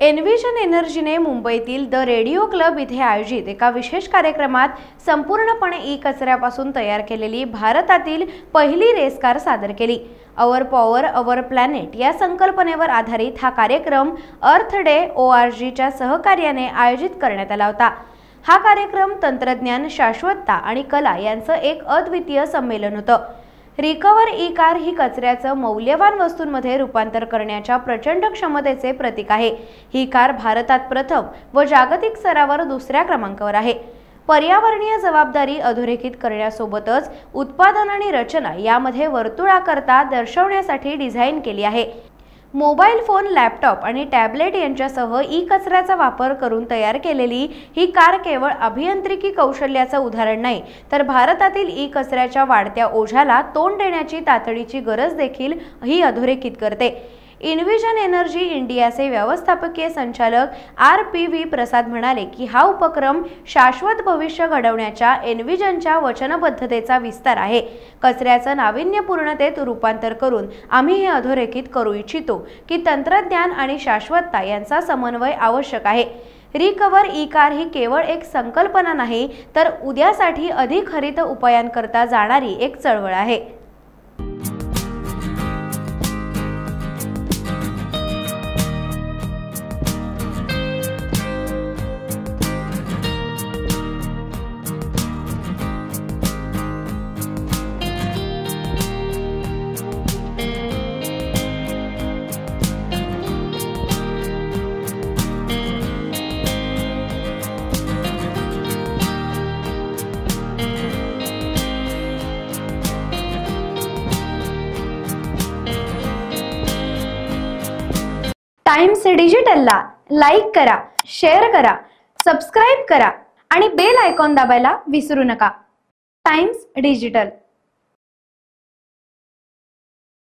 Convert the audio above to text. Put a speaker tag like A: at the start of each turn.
A: एनव्हिजन एनर्जीने मुंबईतील the radio club इथे आयोजित एका विशेष कार्यक्रमात संपूर्णपणे ई-कचऱ्यापासून तयार केलेली भारतातील पहिली रेस कार सादर केली। अवर पॉवर अवर प्लॅनेट या संकल्पनेवर आधारित हा कार्यक्रम अर्थ डे ORGच्या सहकार्याने आयोजित करण्यात आला होता। हा कार्यक्रम तंत्रज्ञान, शाश्वतता आणि कला यांचं एक अद्वितीय संमेलन होतं। रिकवर ई कार ही कचऱ्याचं मौल्यवान वस्तूंमध्ये रूपांतर करण्याच्या प्रचंड क्षमतेचे प्रतीक आहे। ही कार भारतात प्रथम व जागतिक स्तरावर दुसऱ्या क्रमांकावर आहे। पर्यावरणीय जबाबदारी अधोरेखित करण्यासोबतच उत्पादन आणि रचना यामध्ये वर्तुळाकरता दर्शवण्यासाठी डिझाइन केली आहे। मोबाईल फोन, लॅपटॉप आणि टॅबलेट यांच्यासह ई-कचऱ्याचा वापर करून तयार केलेली ही कार केवळ अभियांत्रिकी कौशल्याचं उदाहरण नाही, तर भारतातील ई-कचऱ्याच्या वाढत्या ओझ्याला तोंड देण्याची तातडीची गरज देखील ही अधोरेखित करते। एनव्हिजन एनर्जी इंडियाचे व्यवस्थापकीय संचालक RPV प्रसाद म्हणाले की हा उपक्रम शाश्वत भविष्य घडवण्याच्या एनव्हिजनच्या वचनबद्धतेचा विस्तार आहे। कचऱ्याचं नाविन्यपूर्णतेत रूपांतर करून आम्ही हे अधोरेखित करू इच्छितो की तंत्रज्ञान आणि शाश्वतता यांचा समन्वय आवश्यक आहे। रिकवर ई कार ही केवळ एक संकल्पना नाही, तर उद्यासाठी अधिक हरित उपायांकरता जाणारी एक चळवळ आहे। टाइम्स डिजिटलला लाईक करा, शेअर करा, सबस्क्राइब करा आणि बेल आयकॉन दाबायला विसरू नका। Times digital.